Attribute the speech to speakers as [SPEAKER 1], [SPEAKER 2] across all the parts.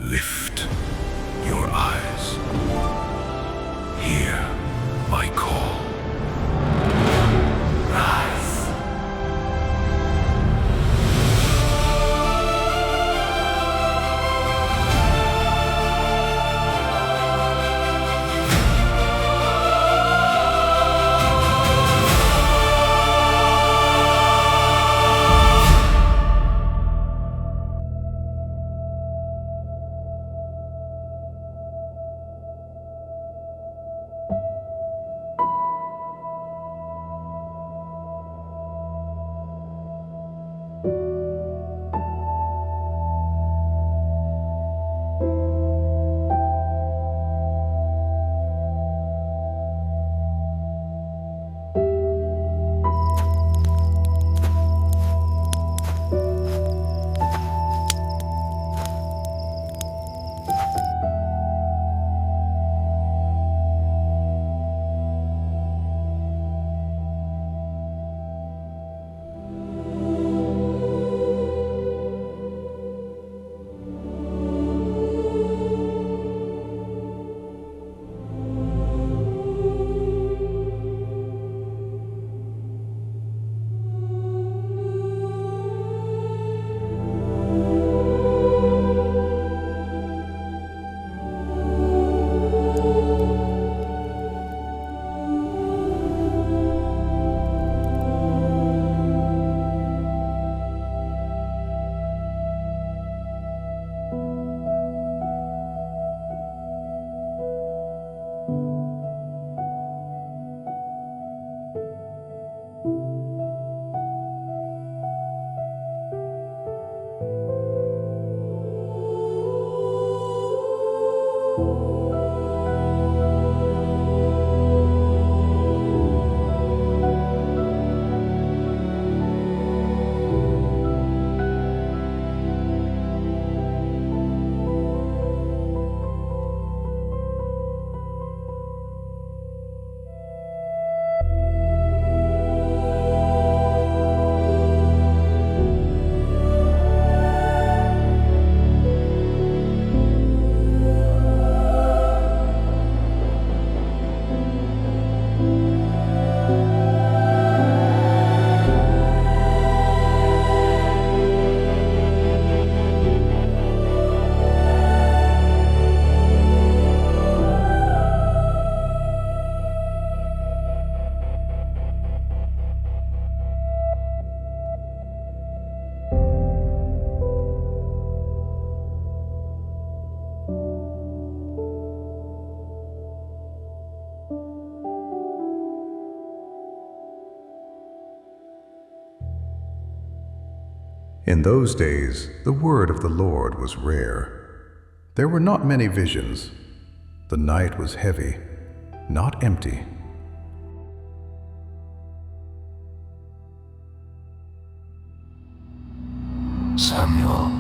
[SPEAKER 1] Lift your eyes. Hear my call. Rise.
[SPEAKER 2] In those days, the word of the Lord was rare. There were not many visions. The night was heavy, not empty.
[SPEAKER 1] Samuel.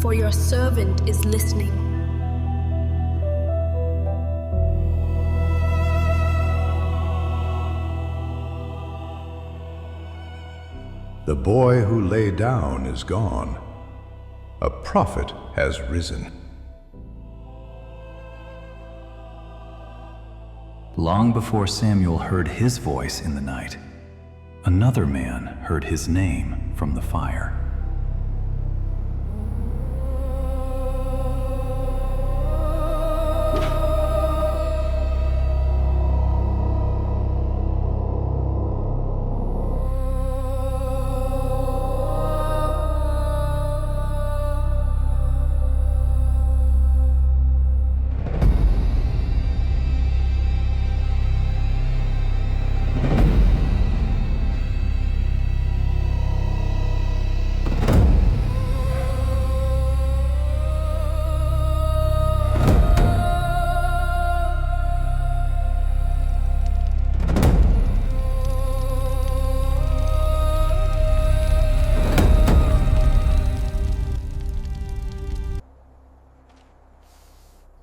[SPEAKER 3] for your servant is listening.
[SPEAKER 2] The boy who lay down is gone. A prophet has risen.
[SPEAKER 4] Long before Samuel heard his voice in the night, another man heard his name from the fire.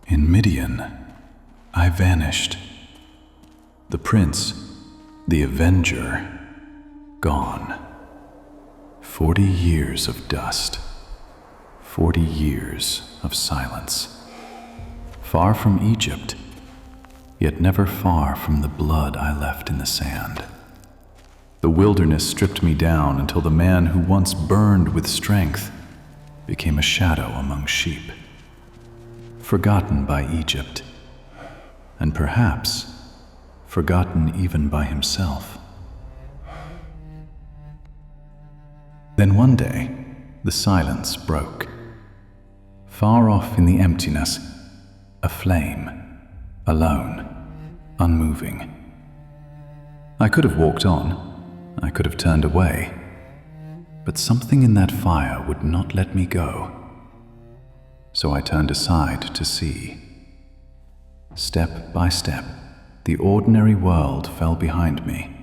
[SPEAKER 4] In Midian, I vanished. The prince, the avenger, gone. 40 years of dust. 40 years of silence. Far from Egypt, yet never far from the blood I left in the sand. The wilderness stripped me down until the man who once burned with strength became a shadow among sheep. Forgotten by Egypt, and perhaps forgotten even by himself. Then one day, the silence broke. Far off in the emptiness, a flame, alone, unmoving. I could have walked on, I could have turned away, but something in that fire would not let me go. So I turned aside to see. Step by step, the ordinary world fell behind me.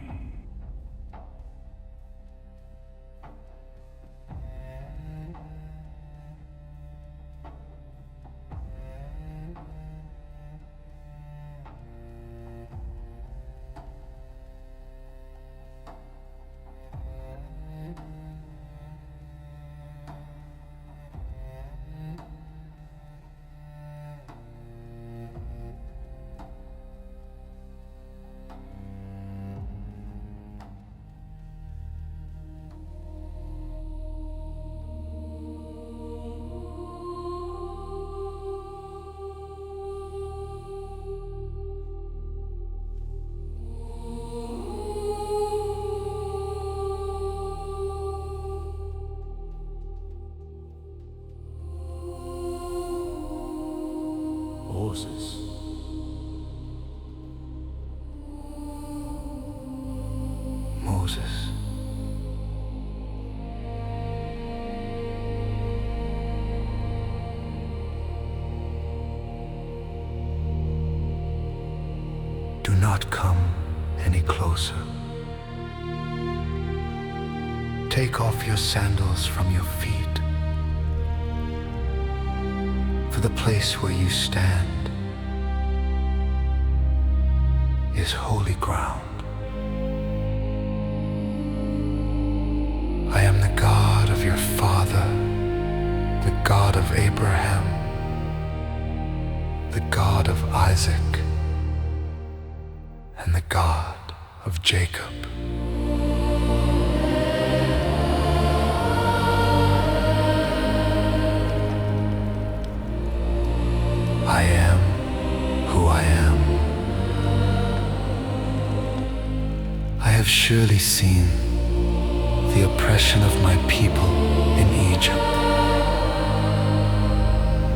[SPEAKER 1] Moses. Moses. Do not come any closer. Take off your sandals from your feet. For the place where you stand is holy ground. I am the God of your father, the God of Abraham, the God of Isaac, and the God of Jacob. I am who I am. I have surely seen the oppression of my people in Egypt.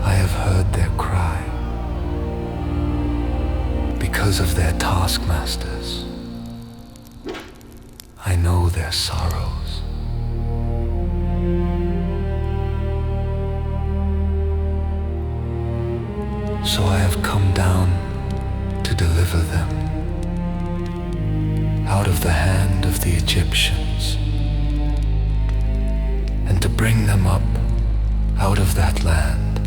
[SPEAKER 1] I have heard their cry because of their taskmasters. I know their sorrows. So I have come down to deliver them out of the hand of the Egyptians and to bring them up out of that land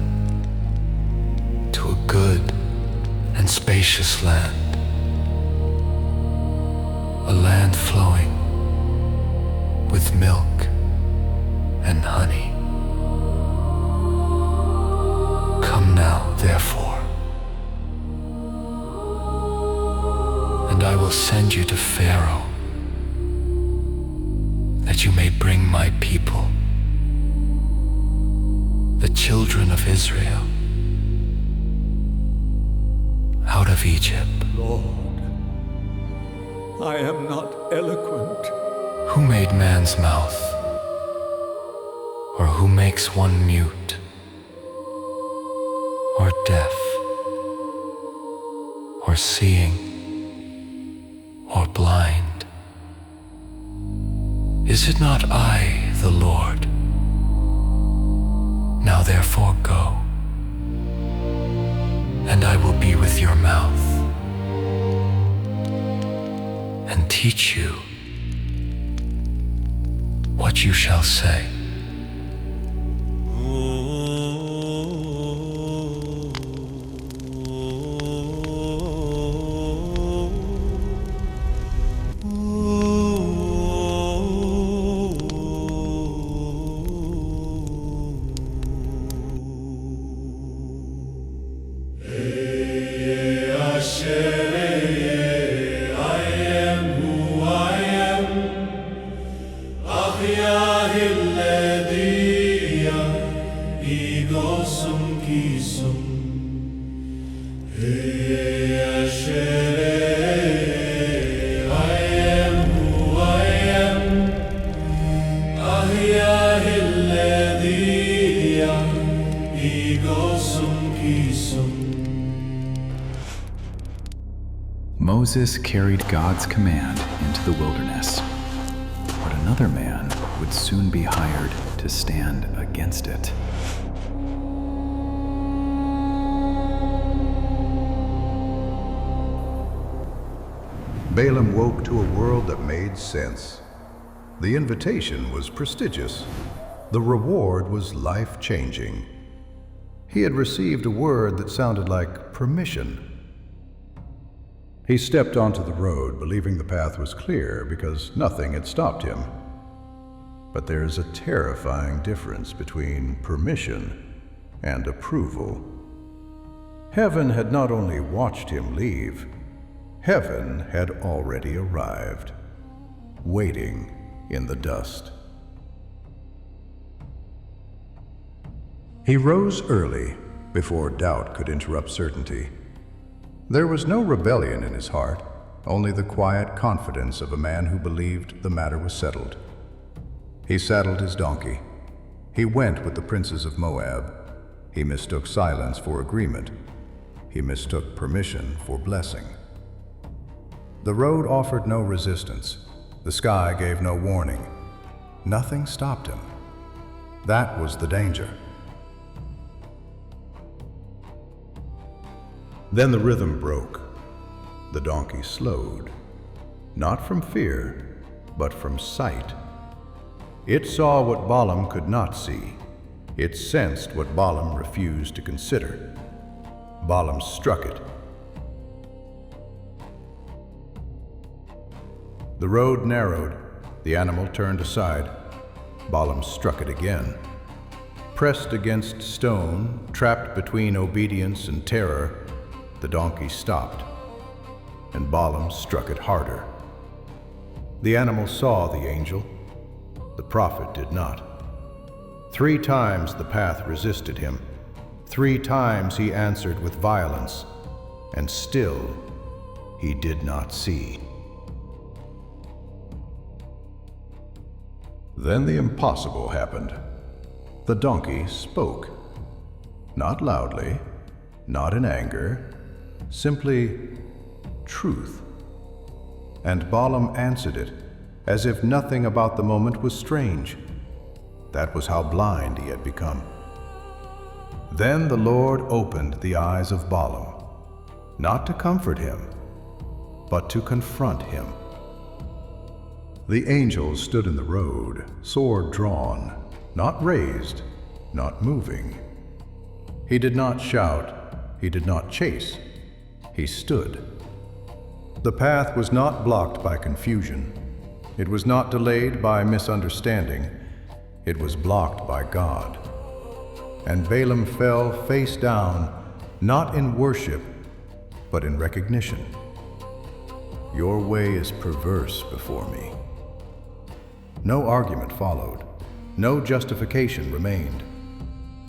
[SPEAKER 1] to a good and spacious land, a land flowing with milk and honey. Come now, therefore, and I will send you to Pharaoh, that you may bring my people, the children of Israel, out of Egypt.
[SPEAKER 5] Lord, I am not eloquent.
[SPEAKER 1] Who made man's mouth? Or who makes one mute or deaf or seeing or blind? Is it not I, the Lord? Now therefore go, and I will be with your mouth and teach you what you shall say.
[SPEAKER 4] Moses carried God's command into the wilderness, but another man would soon be hired to stand against it.
[SPEAKER 2] Balaam woke to a world that made sense. The invitation was prestigious. The reward was life-changing. He had received a word that sounded like permission. He stepped onto the road, believing the path was clear because nothing had stopped him. But there's a terrifying difference between permission and approval. Heaven had not only watched him leave, heaven had already arrived, waiting in the dust. He rose early, before doubt could interrupt certainty. There was no rebellion in his heart, only the quiet confidence of a man who believed the matter was settled. He saddled his donkey. He went with the princes of Moab. He mistook silence for agreement. He mistook permission for blessing. The road offered no resistance. The sky gave no warning. Nothing stopped him. That was the danger. Then the rhythm broke. The donkey slowed, not from fear, but from sight. It saw what Balaam could not see. It sensed what Balaam refused to consider. Balaam struck it. The road narrowed. The animal turned aside. Balaam struck it again. Pressed against stone, trapped between obedience and terror, the donkey stopped, and Balaam struck it harder. The animal saw the angel. The prophet did not. 3 times the path resisted him. 3 times he answered with violence, and still he did not see. Then the impossible happened. The donkey spoke. Not loudly, not in anger, simply truth. And Balaam answered it, as if nothing about the moment was strange. That was how blind he had become. Then the Lord opened the eyes of Balaam, not to comfort him, but to confront him. The angels stood in the road, sword drawn, not raised, not moving. He did not shout, he did not chase, he stood. The path was not blocked by confusion. It was not delayed by misunderstanding. It was blocked by God. And Balaam fell face down, not in worship, but in recognition. Your way is perverse before me. No argument followed. No justification remained.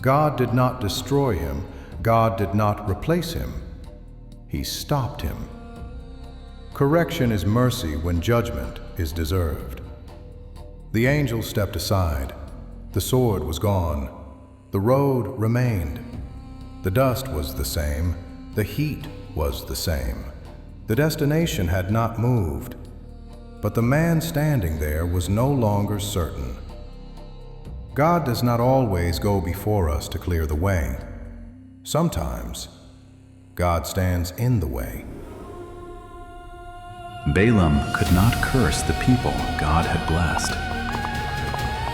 [SPEAKER 2] God did not destroy him. God did not replace him. He stopped him. Correction is mercy when judgment is deserved. The angel stepped aside. The sword was gone. The road remained. The dust was the same. The heat was the same. The destination had not moved. But the man standing there was no longer certain. God does not always go before us to clear the way. Sometimes, God stands in the way.
[SPEAKER 4] Balaam could not curse the people God had blessed.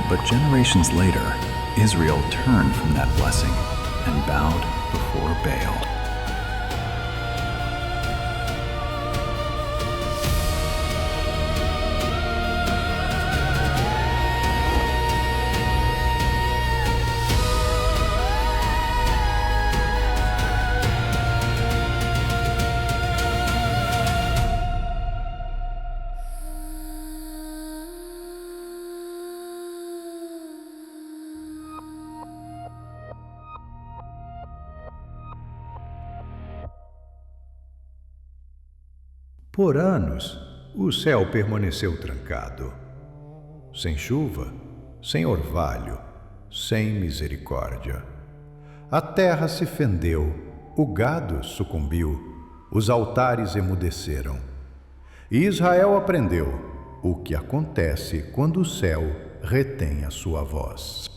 [SPEAKER 4] But generations later, Israel turned from that blessing and bowed before Baal.
[SPEAKER 2] Por anos, o céu permaneceu trancado. Sem chuva, sem orvalho, sem misericórdia. A terra se fendeu, o gado sucumbiu, os altares emudeceram. E Israel aprendeu o que acontece quando o céu retém a sua voz.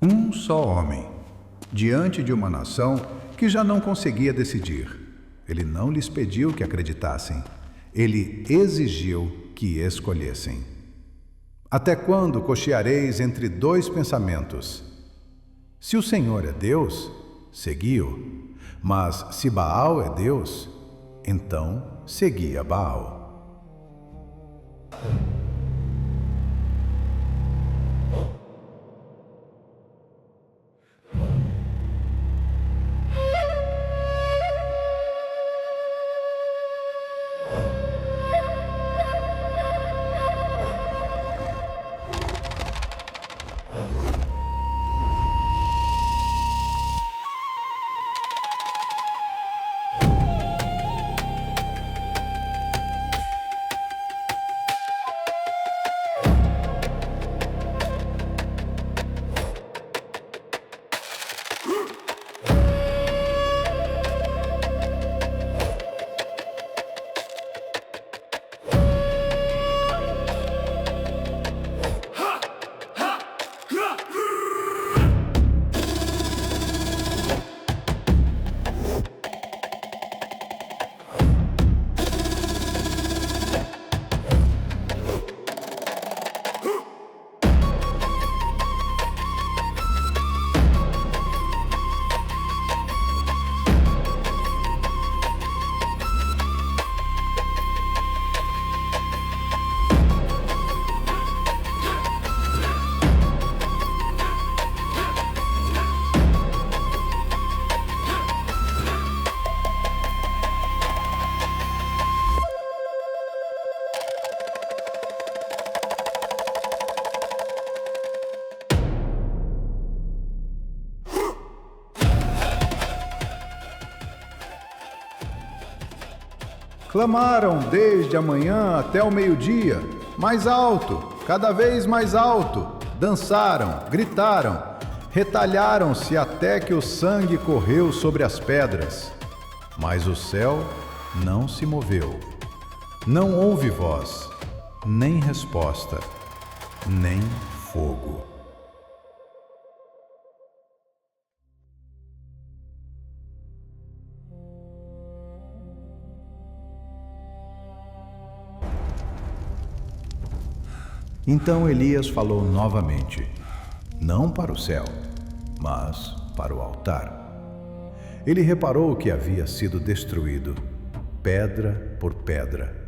[SPEAKER 2] Um só homem, diante de uma nação que já não conseguia decidir. Ele não lhes pediu que acreditassem. Ele exigiu que escolhessem. Até quando cocheareis entre dois pensamentos? Se o Senhor é Deus, segui-o. Mas se Baal é Deus, então segui a Baal. Clamaram desde a manhã até o meio-dia, mais alto, cada vez mais alto. Dançaram, gritaram, retalharam-se até que o sangue correu sobre as pedras. Mas o céu não se moveu. Não houve voz, nem resposta, nem fogo. Então Elias falou novamente, não para o céu, mas para o altar. Ele reparou que havia sido destruído, pedra por pedra.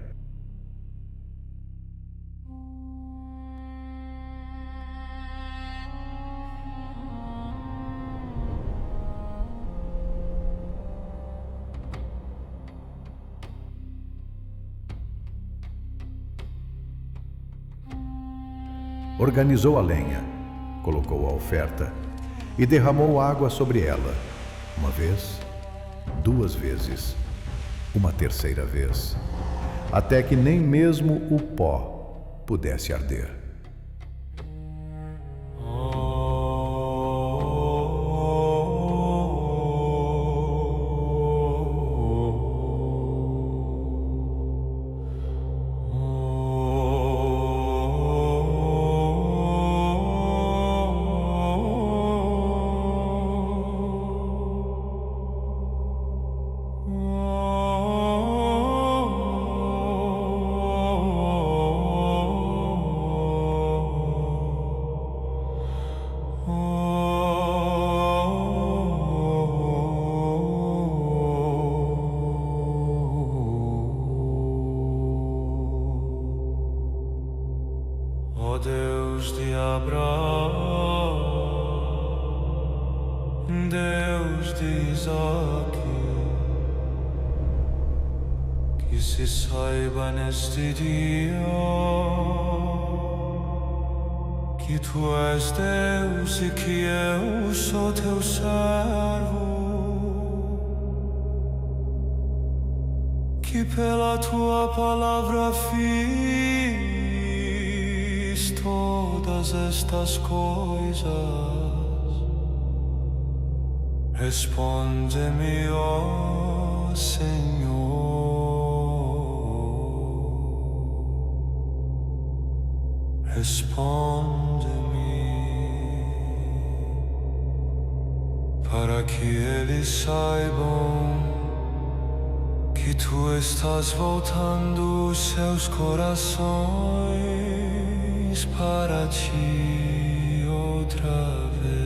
[SPEAKER 2] Organizou a lenha, colocou a oferta e derramou água sobre ela, uma vez, 2 vezes, uma terceira vez, até que nem mesmo o pó pudesse arder.
[SPEAKER 6] Ó Deus de Abraão, Deus de Isaac, que se saiba neste dia que Tu és Deus e que eu sou Teu servo, que pela Tua palavra fiz todas estas coisas. Responde-me, ó Senhor. Responde-me, para que eles saibam que Tu estás voltando os seus corações para Ti outra vez.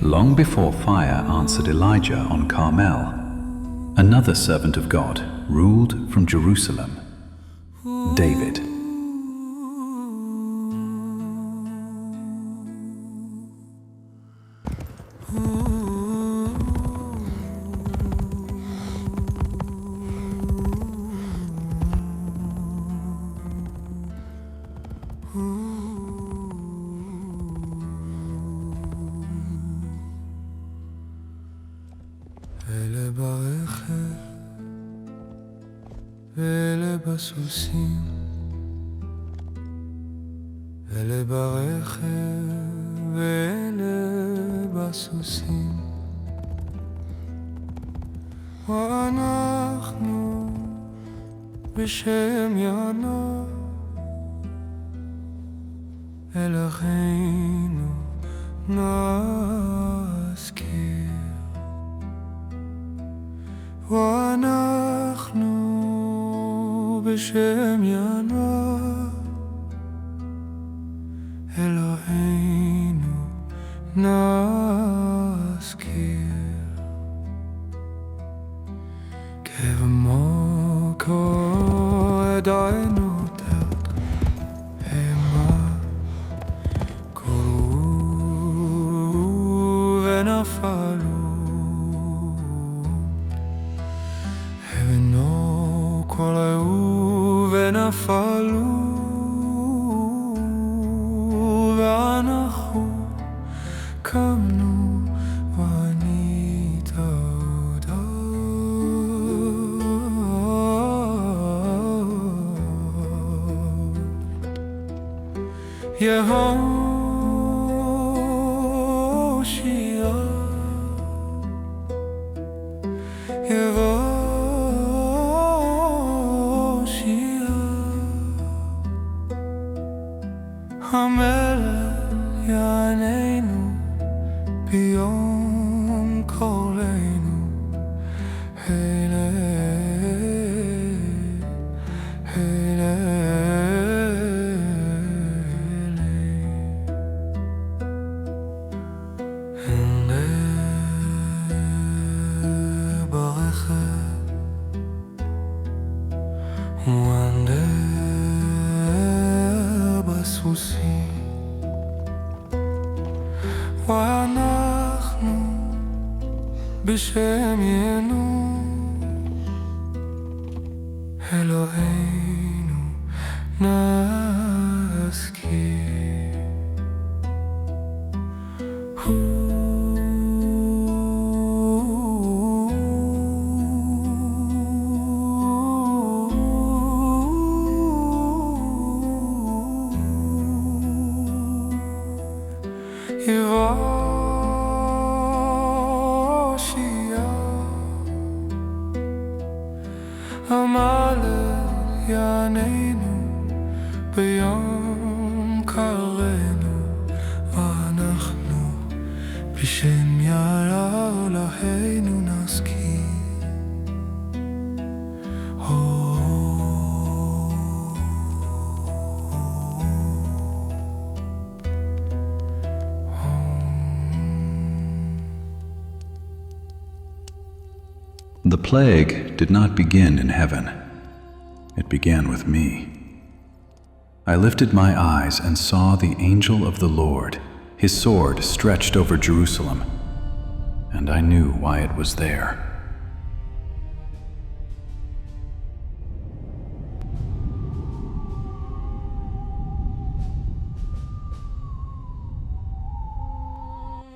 [SPEAKER 4] Long before fire answered Elijah on Carmel, another servant of God ruled from Jerusalem, David.
[SPEAKER 6] אלה ברכב ואלה בסוסים, אלה ברכב ואלה בסוסים, ואנחנו בשם יענו אלוהינו נזכיר. ואנחנו בשם יענו אלוהינו נזכיר. כבמו כה ידענו דרך המה קראו ונפלו, קולעו ונפלו, ואנחנו קמנו ואני Yehoshia, Yehoshia, Hamelech Yaneinu biyom koleinu, Hele, Hele. ואנחנו בשם ינו אלוהינו נזכיר. Hamelech Yaneinu biyom karenu, ואנחנו בשם אלוהינו נזכיר.
[SPEAKER 4] The plague did not begin in heaven. It began with me. I lifted my eyes and saw the angel of the Lord, his sword stretched over Jerusalem, and I knew why it was there.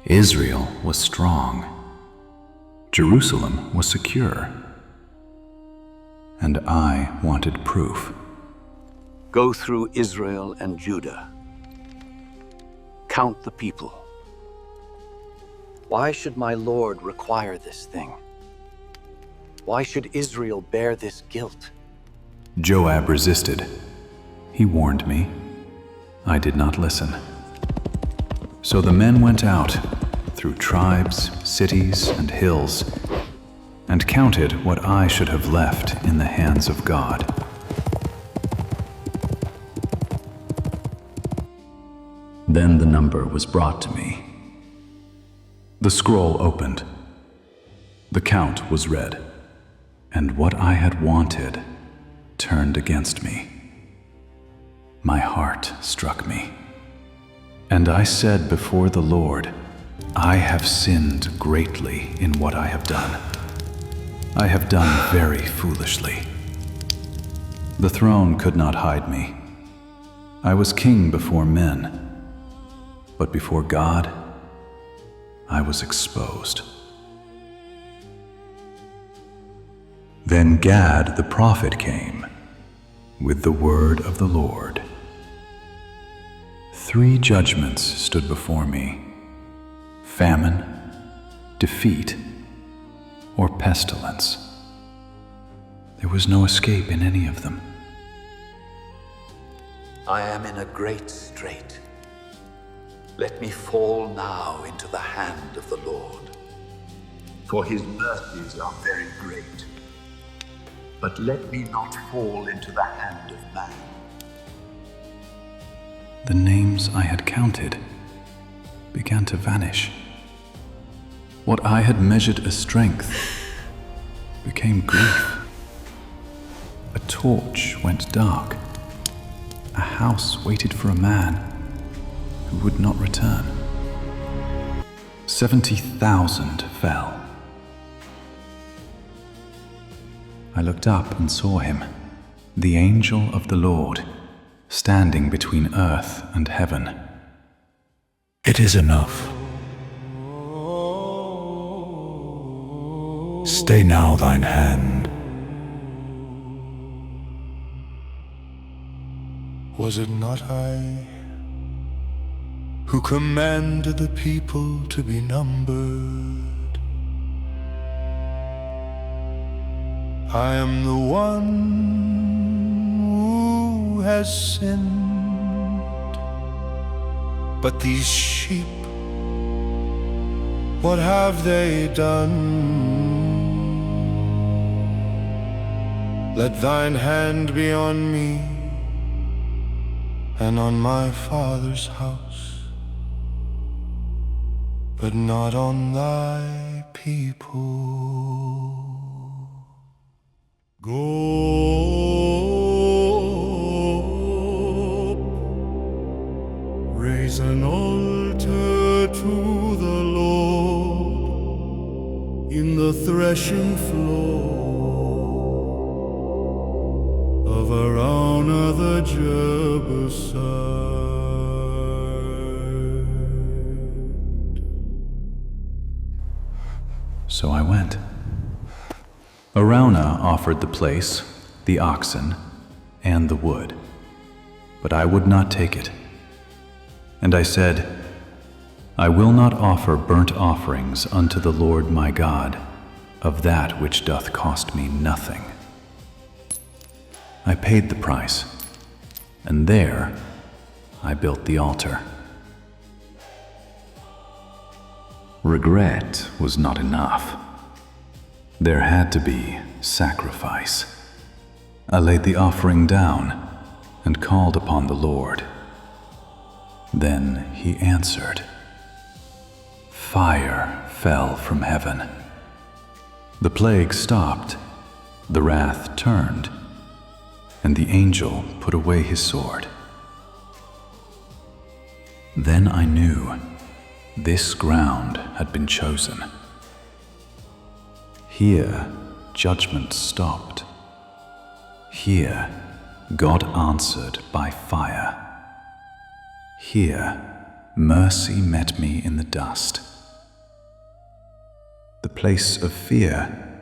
[SPEAKER 4] Israel was strong. Jerusalem was secure. And I wanted proof.
[SPEAKER 7] Go through Israel and Judah. Count the people. Why should my Lord require this thing? Why should Israel bear this guilt?
[SPEAKER 4] Joab resisted. He warned me. I did not listen. So the men went out through tribes, cities, and hills, and counted what I should have left in the hands of God. Then the number was brought to me. The scroll opened. The count was read, and what I had wanted turned against me. My heart struck me, and I said before the Lord, I have sinned greatly in what I have done. I have done very foolishly. The throne could not hide me. I was king before men, but before God, I was exposed. Then Gad the prophet came with the word of the Lord. 3 judgments stood before me: famine, defeat, or pestilence. There was no escape in any of them.
[SPEAKER 8] I am in a great strait. Let me fall now into the hand of the Lord, for his mercies are very great. But let me not fall into the hand of man.
[SPEAKER 4] The names I had counted began to vanish. What I had measured as strength became grief. A torch went dark. A house waited for a man who would not return. 70,000 fell. I looked up and saw him, the angel of the Lord, standing between earth and heaven.
[SPEAKER 1] It is enough. Stay now thine hand.
[SPEAKER 6] Was it not I who commanded the people to be numbered. I am the one who has sinned. But these sheep, what have they done? Let thine hand be on me and on my father's house, but not on thy people. Go, raise an altar to the Lord in the threshing floor of Araunah the Jebusite.
[SPEAKER 4] So I went. Araunah offered the place, the oxen, and the wood, but I would not take it. And I said, I will not offer burnt offerings unto the Lord my God of that which doth cost me nothing. I paid the price, and there I built the altar. Regret was not enough. There had to be sacrifice. I laid the offering down and called upon the Lord. Then he answered. Fire fell from heaven. The plague stopped, the wrath turned, and the angel put away his sword. Then I knew this ground had been chosen. Here judgment stopped. Here God answered by fire. Here mercy met me in the dust. The place of fear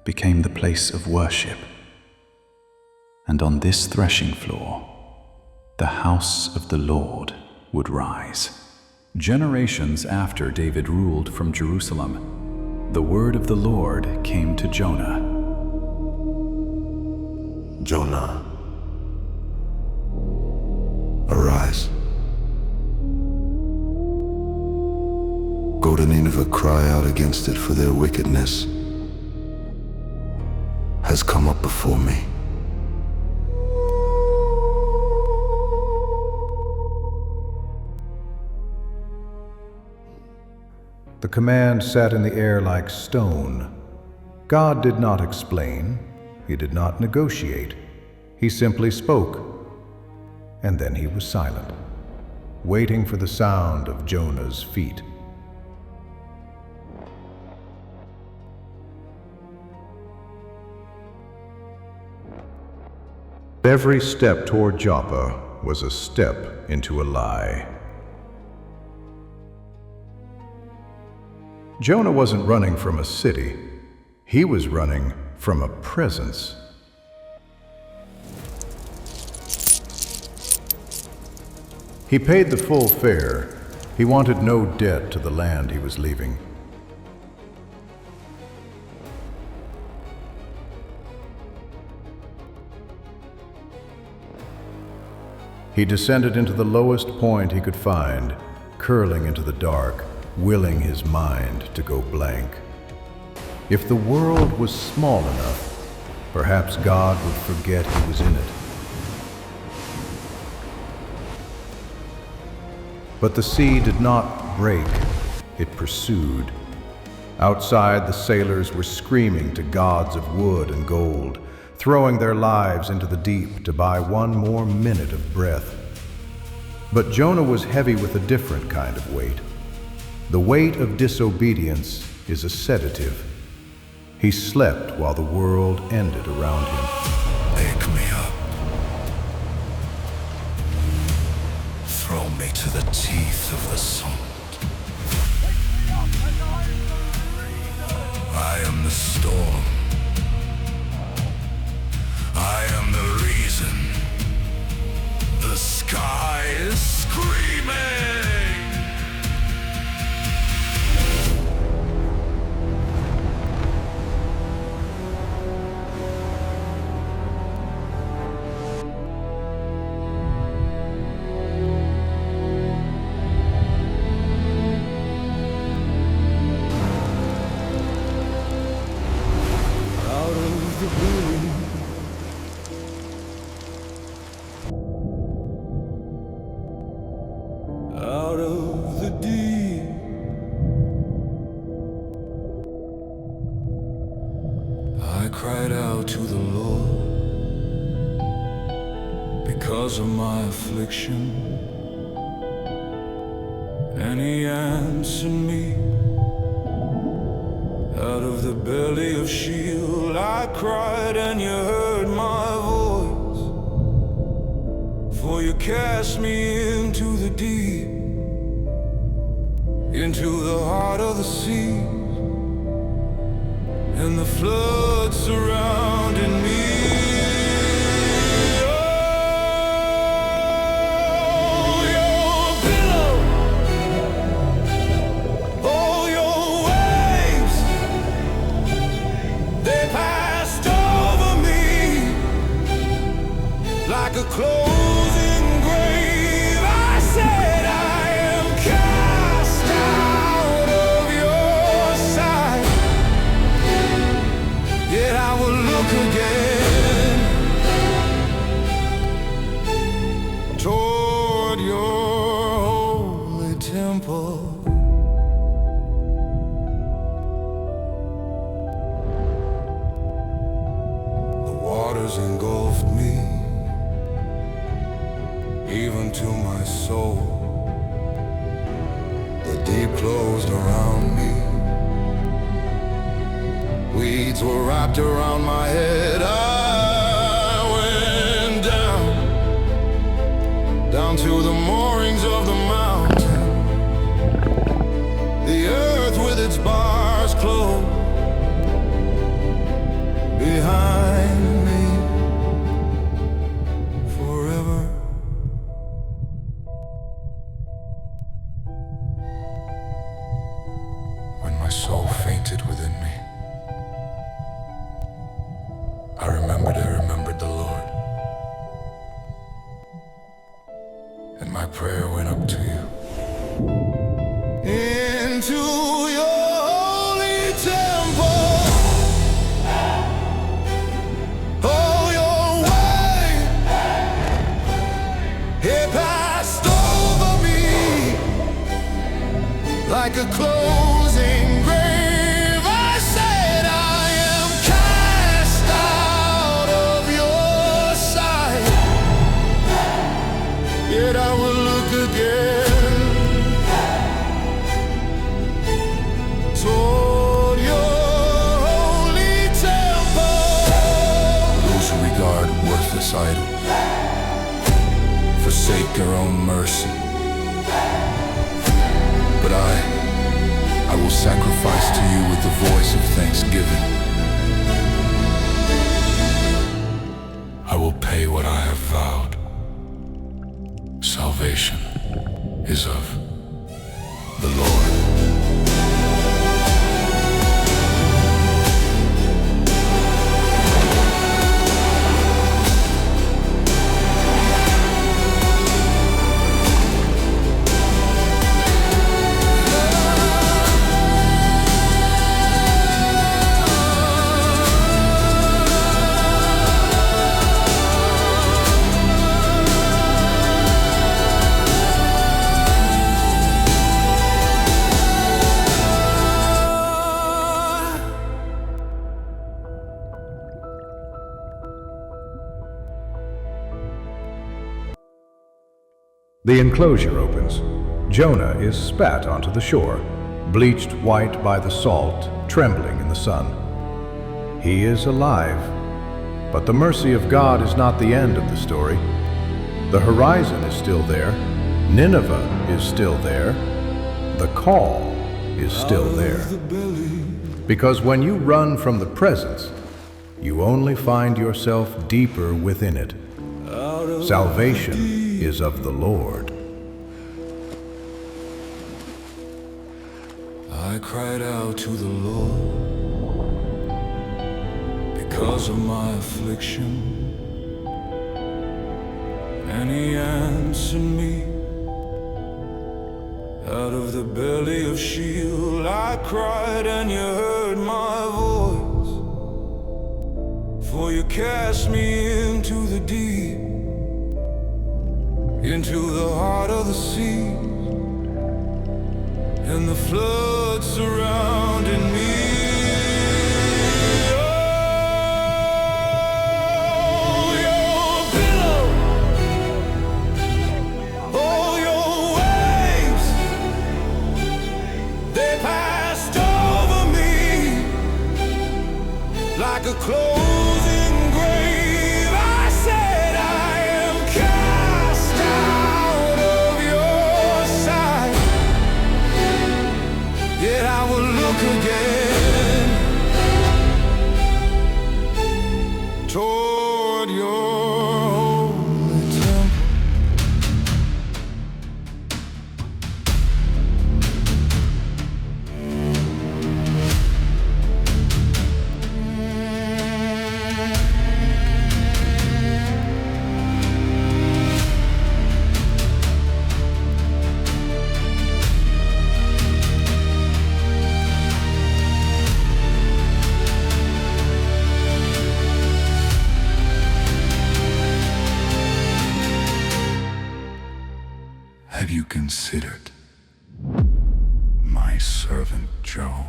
[SPEAKER 4] became the place of worship. And on this threshing floor, the house of the Lord would rise. Generations after David ruled from Jerusalem, the word of the Lord came to Jonah.
[SPEAKER 9] Jonah, arise. Go to Nineveh, cry out against it, for their wickedness has come up before me.
[SPEAKER 2] The command sat in the air like stone. God did not explain. He did not negotiate. He simply spoke. And then he was silent, waiting for the sound of Jonah's feet. Every step toward Joppa was a step into a lie. Jonah wasn't running from a city. He was running from a presence. He paid the full fare. He wanted no debt to the land he was leaving. He descended into the lowest point he could find, curling into the dark, willing his mind to go blank. If the world was small enough, perhaps God would forget he was in it. But the sea did not break, it pursued. Outside, the sailors were screaming to gods of wood and gold, throwing their lives into the deep to buy one more minute of breath. But Jonah was heavy with a different kind of weight. The weight of disobedience is a sedative. He slept while the world ended around him.
[SPEAKER 6] Wake me up. Throw me to the teeth of the sword. I am the storm. I am the reason. The sky is screaming. out of the deep. I cried out to the Lord because of my affliction, and He answered me. Out of the belly of Sheol I cried, and You heard my voice. For You cast me into the deep, into the heart of the sea, and the flood surrounded me. Like a closing grave, I said, I am cast out of Your sight. Yet I will look again toward Your holy temple. The waters engulfed me, even to my soul. The deep closed around me. Weeds were wrapped around my head. I went down to the moorings of the mountain. The earth with its bars closed behind me forever. My soul fainted within me. I remembered the Lord, and my prayer went up to You. Into Your holy temple. Oh, Your way, it passed over me like a closing grave. I said, I am cast out of Your sight. Yet I will look again toward Your holy temple. Those who regard worthless idols forsake their own mercy. But I will sacrifice to You with the voice of thanksgiving. I will pay what I have vowed. Salvation is of the Lord.
[SPEAKER 2] The enclosure opens. Jonah is spat onto the shore, bleached white by the salt, trembling in the sun. He is alive, but the mercy of God is not the end of the story. The horizon is still there. Nineveh is still there. The call is still there. Because when you run from the presence, you only find yourself deeper within it. Salvation is of the Lord.
[SPEAKER 6] I cried out to the Lord because of my affliction, and He answered me. Out of the belly of Sheol I cried, and You heard my voice. For You cast me into the deep, into the heart of the sea, and the flood surrounding me. Oh, your billow, oh, your waves, they passed over me like a closing grave. I said I am cast out of your sight, yet I will look again toward your holy temple.
[SPEAKER 1] Have you considered my servant Job?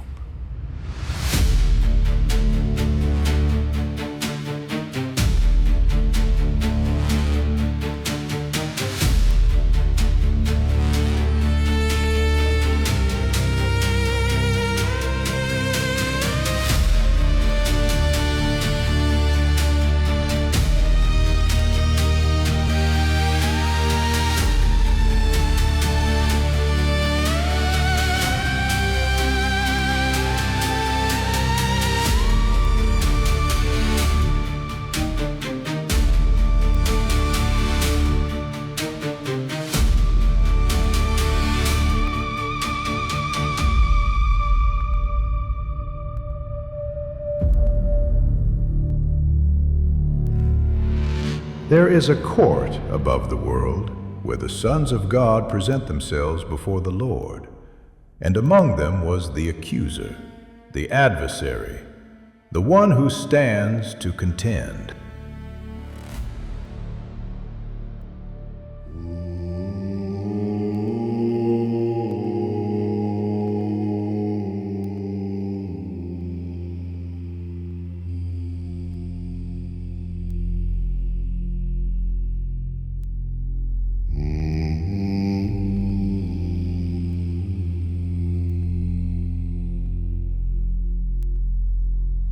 [SPEAKER 2] There is a court above the world where the sons of God present themselves before the Lord, and among them was the accuser, the adversary, the one who stands to contend.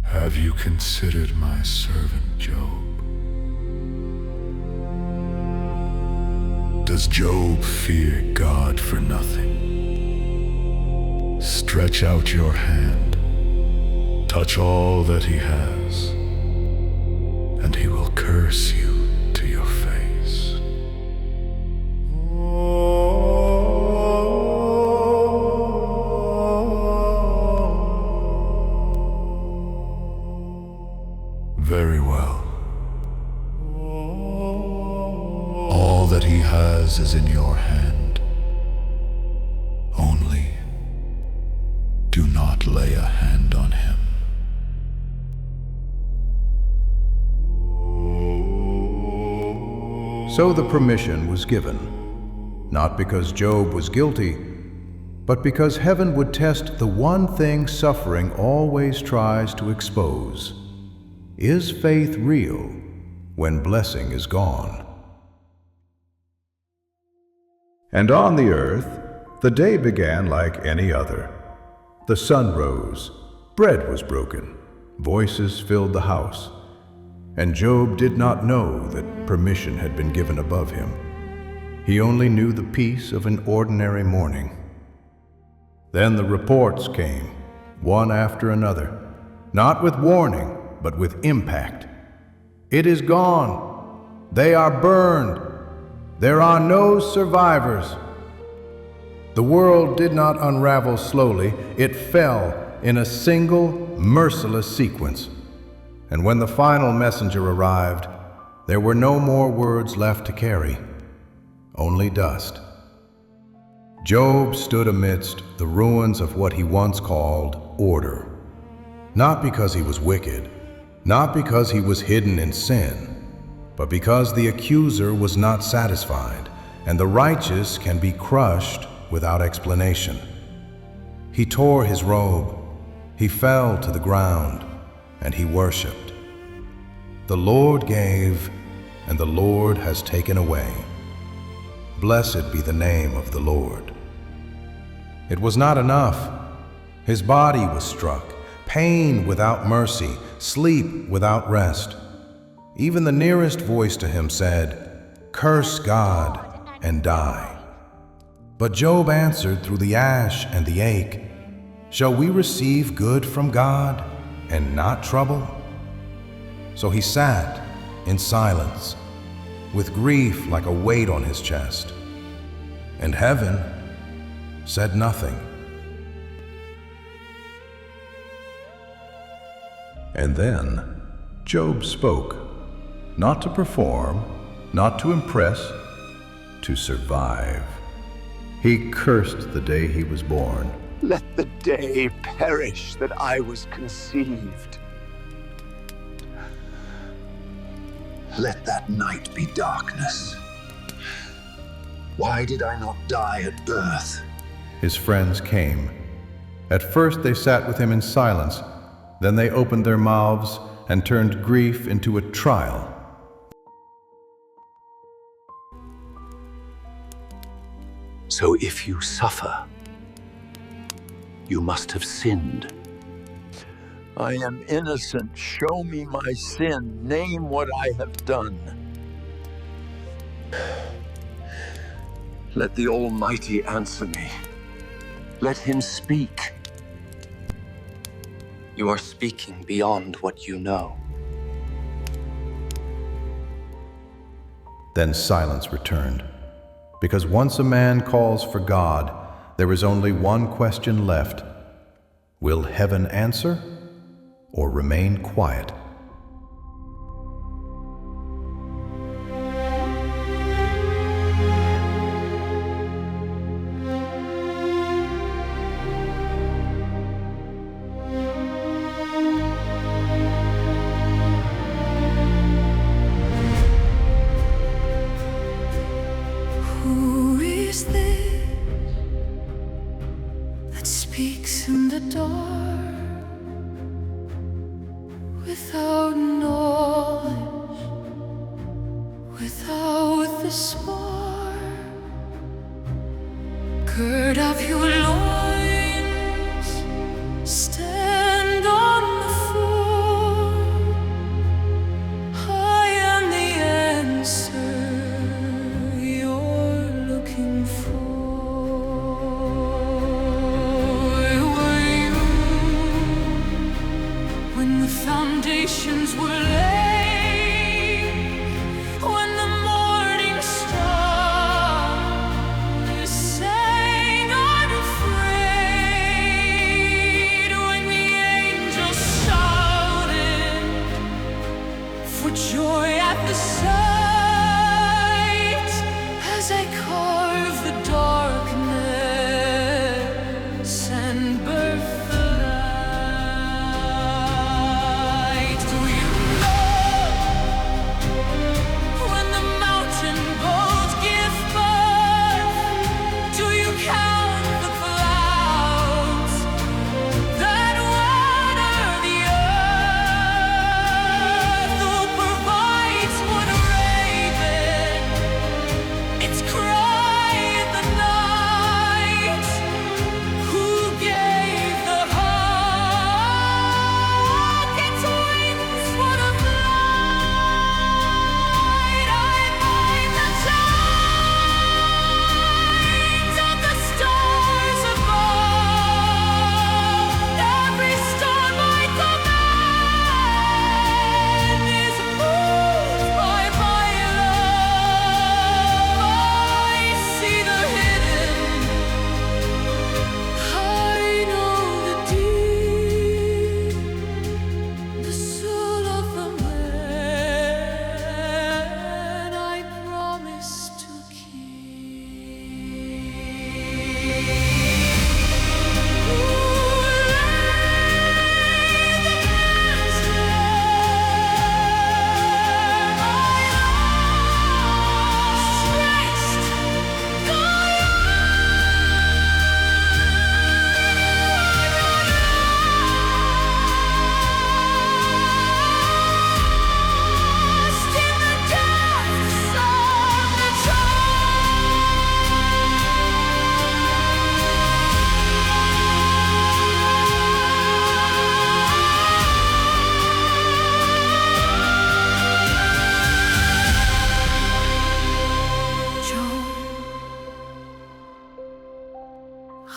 [SPEAKER 1] Have you considered my servant Job? Does Job fear God for nothing? Stretch out your hand, touch all that he has, and he will curse you to your face. Very well. All that he has is in your hand. Only do not lay a hand on him.
[SPEAKER 2] So the permission was given, not because Job was guilty, but because heaven would test the one thing suffering always tries to expose. Is faith real when blessing is gone? And on the earth, the day began like any other. The sun rose, bread was broken, voices filled the house, and Job did not know that permission had been given above him. He only knew the peace of an ordinary morning. Then the reports came, one after another, not with warning, but with impact. It is gone. They are burned. There are no survivors. The world did not unravel slowly. It fell in a single, merciless sequence. And when the final messenger arrived, there were no more words left to carry, only dust. Job stood amidst the ruins of what he once called order, not because he was wicked, not because he was hidden in sin, but because the accuser was not satisfied, and the righteous can be crushed without explanation. He tore his robe, he fell to the ground, and he worshipped. The Lord gave, and the Lord has taken away. Blessed be the name of the Lord. It was not enough. His body was struck, pain without mercy, sleep without rest. Even the nearest voice to him said, "Curse God and die." But Job answered through the ash and the ache, "Shall we receive good from God and not trouble?" So he sat in silence, with grief like a weight on his chest. And heaven said nothing.
[SPEAKER 10] And then Job spoke, not to perform, not to impress, to survive. He cursed the day he was born.
[SPEAKER 8] Let the day perish that I was conceived. Let that night be darkness. Why did I not die at birth?
[SPEAKER 2] His friends came. At first they sat with him in silence. Then they opened their mouths and turned grief into a trial.
[SPEAKER 8] So if you suffer, you must have sinned. I am innocent. Show me my sin. Name what I have done. Let the Almighty answer me. Let him speak.
[SPEAKER 7] You are speaking beyond what you know.
[SPEAKER 2] Then silence returned. Because once a man calls for God, there is only one question left. Will heaven answer or remain quiet?
[SPEAKER 11] Who is this that speaks in the dark without knowledge, without the spark? Gird up your loins, stand on the floor. I am the answer you're looking for. Were you when the foundations were laid, when the morning star sang on your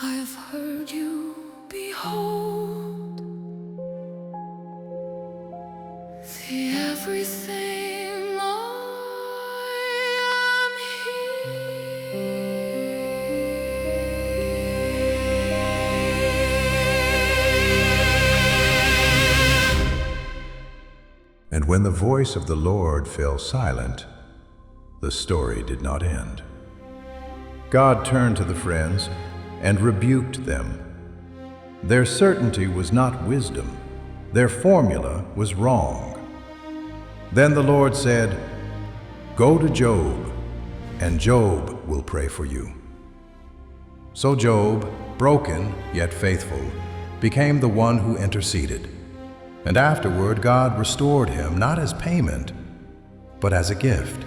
[SPEAKER 11] I have heard you, behold, the everything I am here.
[SPEAKER 10] And when the voice of the Lord fell silent, the story did not end. God turned to the friends and rebuked them. Their certainty was not wisdom. Their formula was wrong. Then the Lord said, "Go to Job, and Job will pray for you." So Job, broken yet faithful, became the one who interceded. And afterward God restored him not as payment, but as a gift.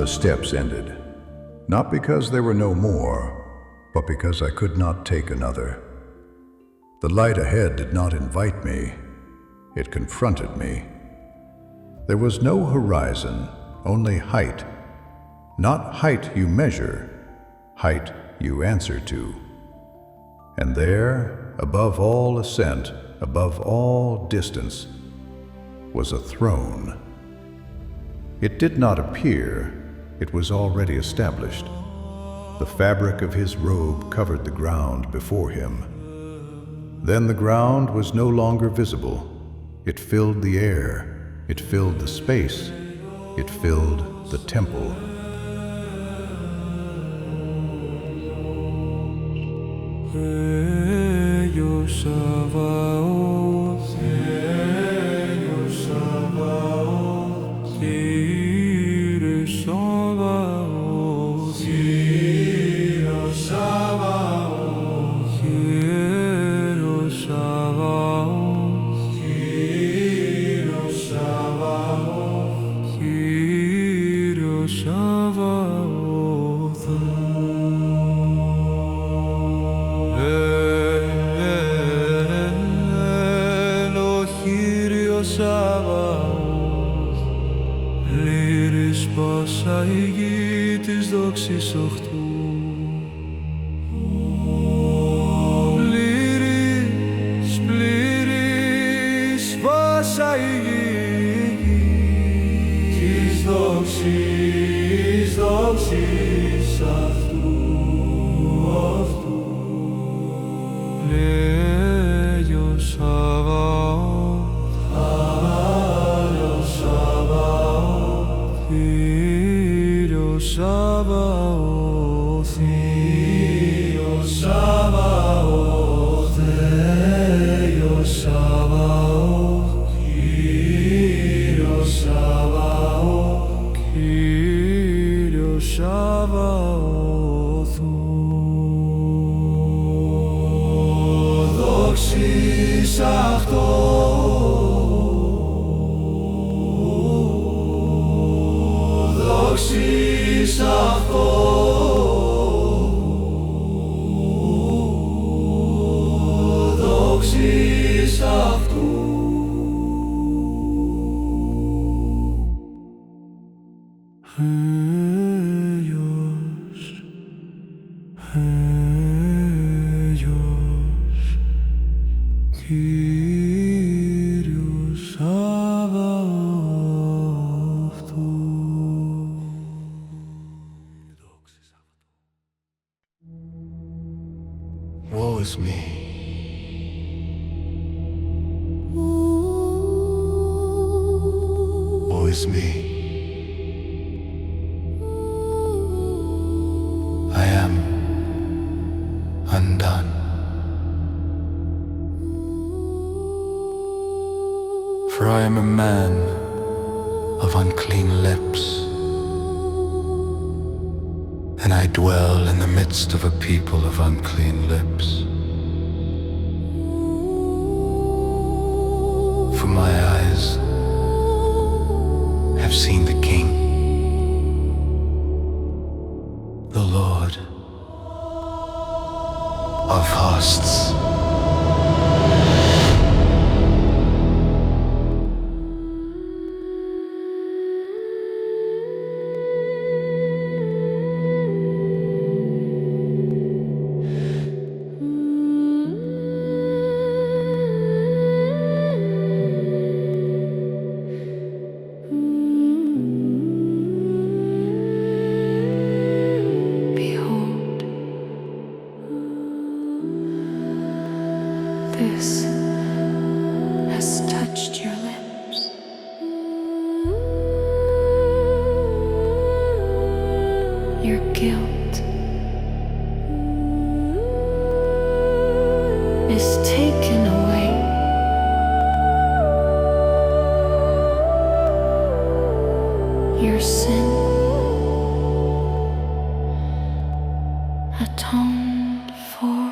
[SPEAKER 10] The steps ended, not because there were no more, but because I could not take another. The light ahead did not invite me, it confronted me. There was no horizon, only height. Not height you measure, height you answer to. And there, above all ascent, above all distance, was a throne. It did not appear, it was already established. The fabric of his robe covered the ground before him. Then the ground was no longer visible. It filled the air, it filled the space, it filled the temple.
[SPEAKER 6] Πάσα η γη της δόξης οχτού. Πλήρης, πλήρης, πάσα η γη της δόξης, δόξης αυτού. Λέει ο Σαββαώθ, Sabaoth, Sabaoth, Sabaoth, Kyrios Sabaoth, Kyrios Sabaoth. Δόξης αυτό. Δόξης Woe is me. Woe is me. I am undone. For I am a man of unclean lips, and I dwell in the midst of a people of unclean lips. For my eyes have seen the King, the Lord of hosts.
[SPEAKER 11] This has touched your lips. Your guilt is taken away. Your sin atoned for.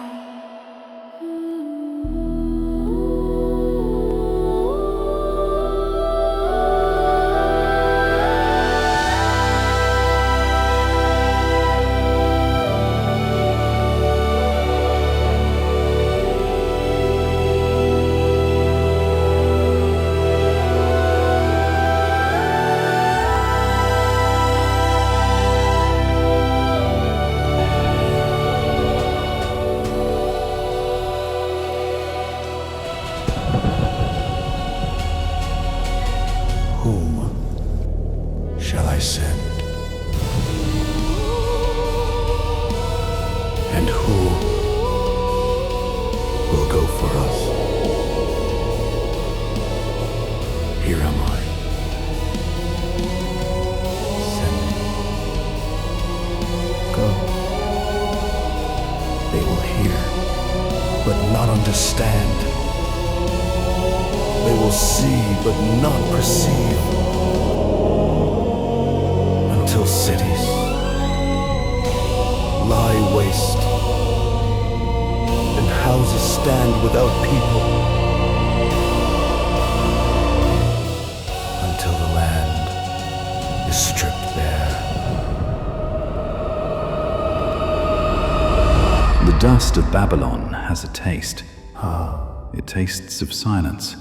[SPEAKER 6] Whom shall I send? And who will go for us? Here am I. Send me. Go. They will hear, but not understand. They will see, but not perceive, until cities lie waste, and houses stand without people, until the land is stripped bare.
[SPEAKER 4] The dust of Babylon has a taste. It tastes of silence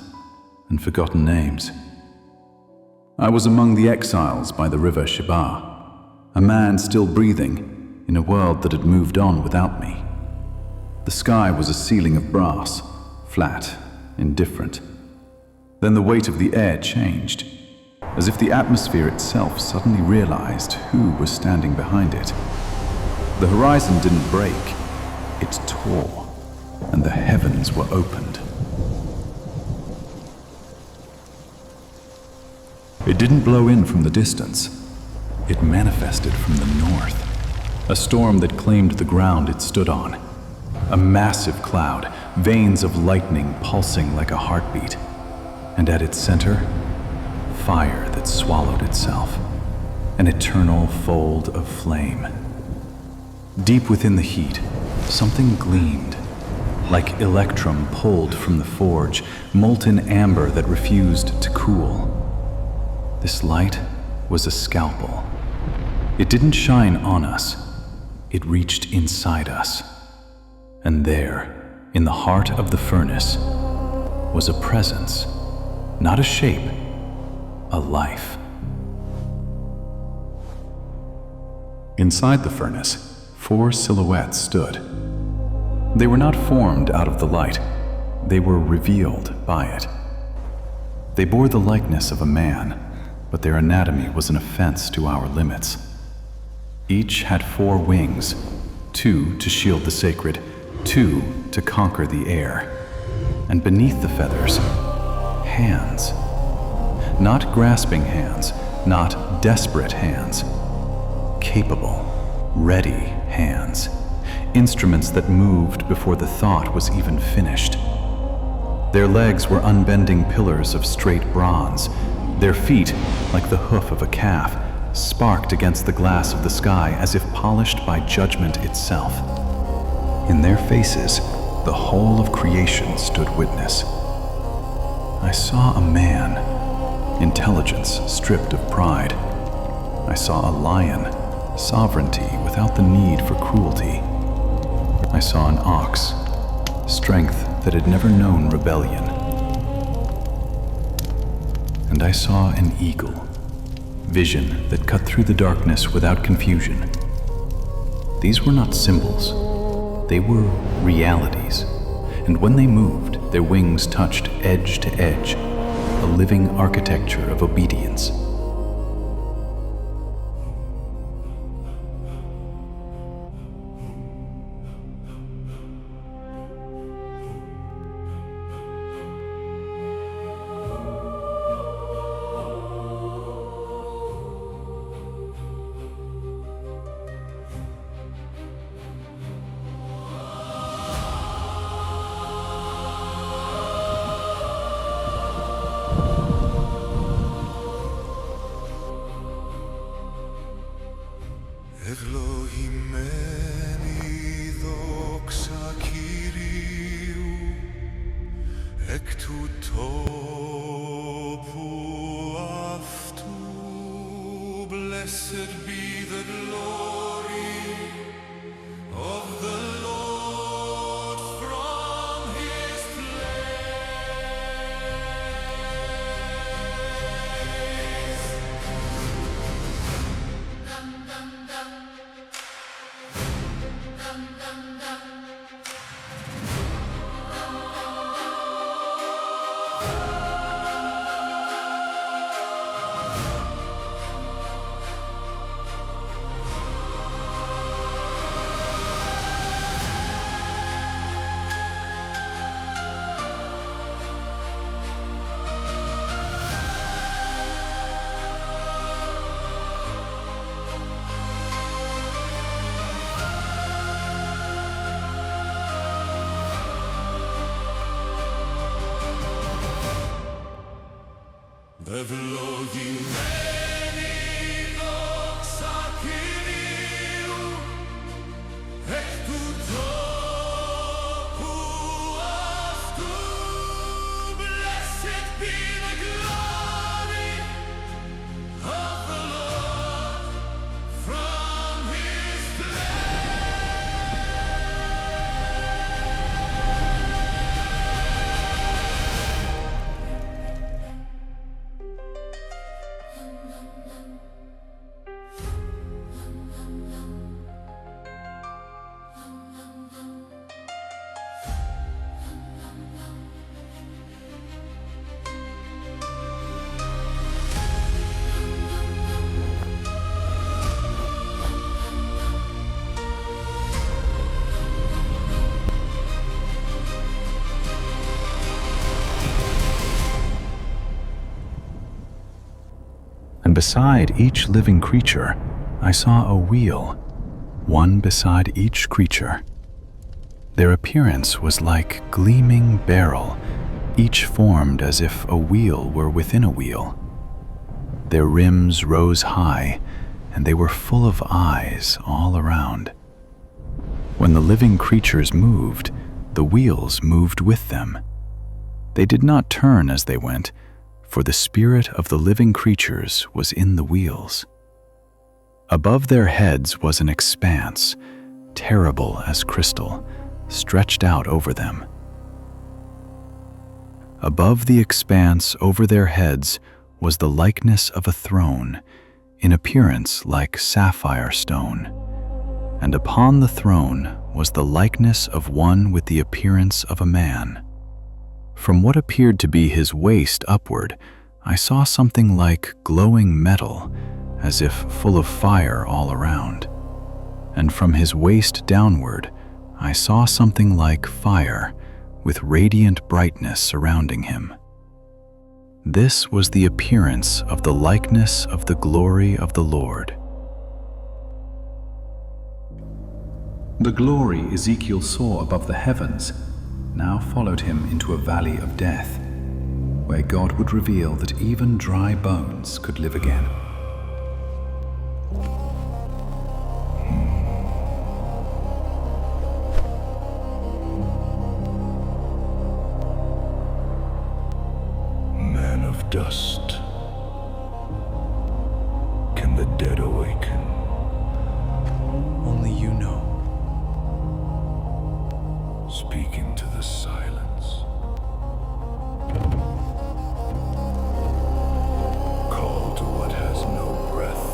[SPEAKER 4] and forgotten names. I was among the exiles by the river Sheba, a man still breathing in a world that had moved on without me. The sky was a ceiling of brass, flat, indifferent. Then the weight of the air changed, as if the atmosphere itself suddenly realized who was standing behind it. The horizon didn't break, it tore, and the heavens were opened. It didn't blow in from the distance. It manifested from the north. A storm that claimed the ground it stood on. A massive cloud, veins of lightning pulsing like a heartbeat. And at its center, fire that swallowed itself. An eternal fold of flame. Deep within the heat, something gleamed. Like electrum pulled from the forge, molten amber that refused to cool. This light was a scalpel. It didn't shine on us, it reached inside us. And there, in the heart of the furnace, was a presence, not a shape, a life. Inside the furnace, 4 silhouettes stood. They were not formed out of the light, they were revealed by it. They bore the likeness of a man, but their anatomy was an offense to our limits. Each had 4 wings, 2 to shield the sacred, 2 to conquer the air. And beneath the feathers, hands. Not grasping hands, not desperate hands. Capable, ready hands. Instruments that moved before the thought was even finished. Their legs were unbending pillars of straight bronze. Their feet, like the hoof of a calf, sparked against the glass of the sky as if polished by judgment itself. In their faces, the whole of creation stood witness. I saw a man, intelligence stripped of pride. I saw a lion, sovereignty without the need for cruelty. I saw an ox, strength that had never known rebellion. And I saw an eagle, vision that cut through the darkness without confusion. These were not symbols, they were realities, and when they moved, their wings touched edge to edge, a living architecture of obedience.
[SPEAKER 6] Blessed be the glory of the Lord from his
[SPEAKER 4] And beside each living creature, I saw a wheel, one beside each creature. Their appearance was like gleaming beryl, each formed as if a wheel were within a wheel. Their rims rose high, and they were full of eyes all around. When the living creatures moved, the wheels moved with them. They did not turn as they went, for the spirit of the living creatures was in the wheels. Above their heads was an expanse, terrible as crystal, stretched out over them. Above the expanse over their heads was the likeness of a throne, in appearance like sapphire stone. And upon the throne was the likeness of one with the appearance of a man. From what appeared to be his waist upward, I saw something like glowing metal, as if full of fire all around. And from his waist downward, I saw something like fire, with radiant brightness surrounding him. This was the appearance of the likeness of the glory of the Lord. The glory Ezekiel saw above the heavens now followed him into a valley of death, where God would reveal that even dry bones could live again.
[SPEAKER 1] Man of dust, can the dead awaken?
[SPEAKER 4] Only you know.
[SPEAKER 1] Speak into the silence. Call to what has no breath.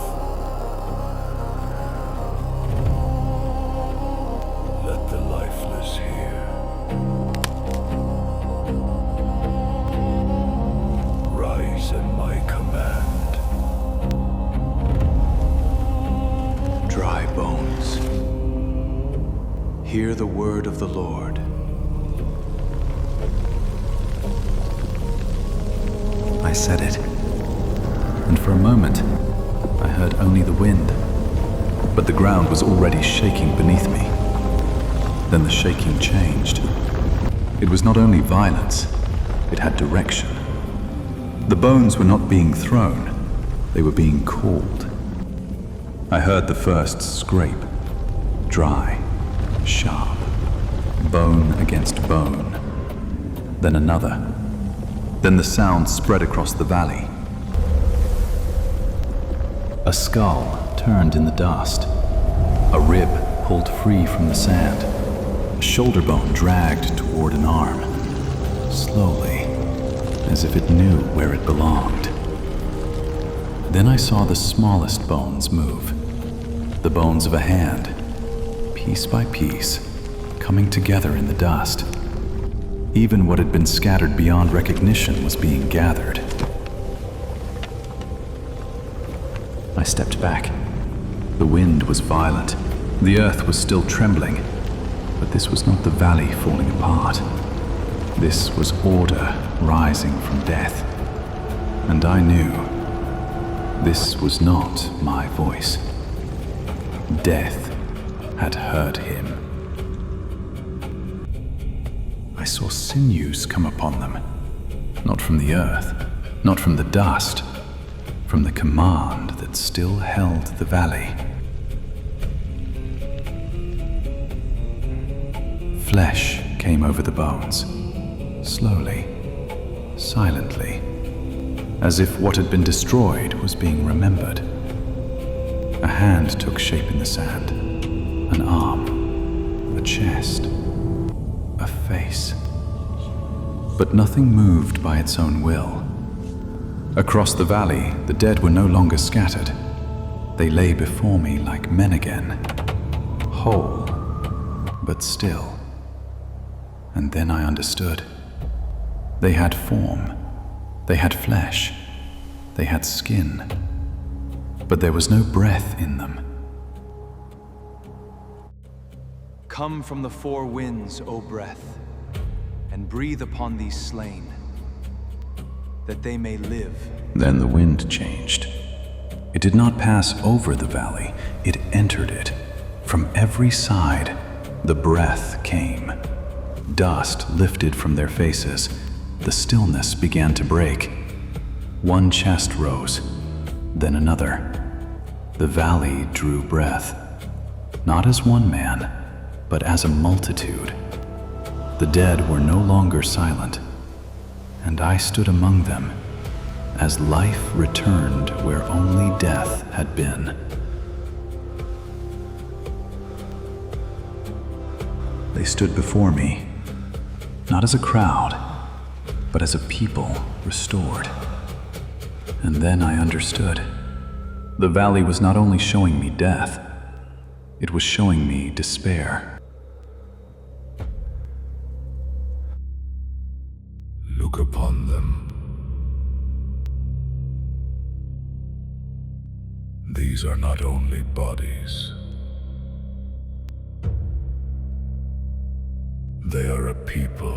[SPEAKER 1] Let the lifeless hear. Rise at my command.
[SPEAKER 4] Dry bones, hear the word of the Lord. I said it, and for a moment, I heard only the wind, but the ground was already shaking beneath me. Then the shaking changed. It was not only violence, it had direction. The bones were not being thrown, they were being called. I heard the first scrape, dry, sharp, bone against bone. Then another. Then the sound spread across the valley. A skull turned in the dust. A rib pulled free from the sand. A shoulder bone dragged toward an arm. Slowly, as if it knew where it belonged. Then I saw the smallest bones move. The bones of a hand, piece by piece, coming together in the dust. Even what had been scattered beyond recognition was being gathered. I stepped back. The wind was violent. The earth was still trembling. But this was not the valley falling apart. This was order rising from death. And I knew this was not my voice. Death had heard him. I saw sinews come upon them, not from the earth, not from the dust, from the command that still held the valley. Flesh came over the bones, slowly, silently, as if what had been destroyed was being remembered. A hand took shape in the sand, an arm, a chest, a face. But nothing moved by its own will. Across the valley, the dead were no longer scattered. They lay before me like men again, whole, but still. And then I understood. They had form, they had flesh, they had skin, but there was no breath in them.
[SPEAKER 12] Come from the four winds, O breath, and breathe upon these slain, that they may live.
[SPEAKER 4] Then the wind changed. It did not pass over the valley, it entered it. From every side, the breath came. Dust lifted from their faces. The stillness began to break. One chest rose, then another. The valley drew breath, not as one man, but as a multitude. The dead were no longer silent, and I stood among them as life returned where only death had been. They stood before me, not as a crowd, but as a people restored. And then I understood. The valley was not only showing me death, it was showing me despair.
[SPEAKER 1] Look upon them. These are not only bodies. They are a people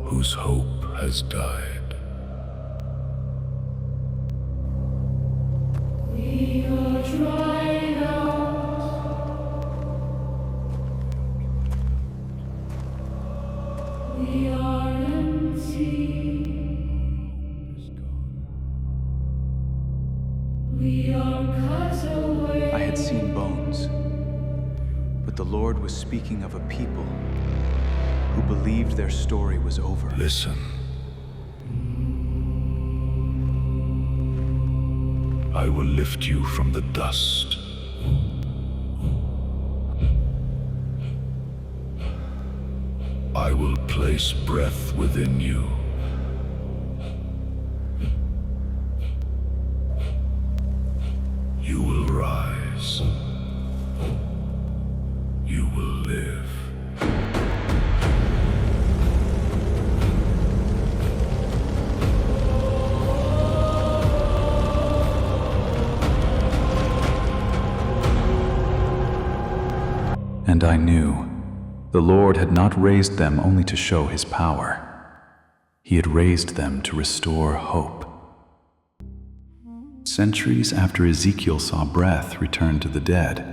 [SPEAKER 1] whose hope has died.
[SPEAKER 11] We are dried out. We are empty. We are cut away.
[SPEAKER 12] I had seen bones, but the Lord was speaking of a people who believed their story was over.
[SPEAKER 1] Listen. I will lift you from the dust. I will place breath within you. You will rise. You will live.
[SPEAKER 4] And I knew the Lord had not raised them only to show his power. He had raised them to restore hope. Centuries after Ezekiel saw breath return to the dead,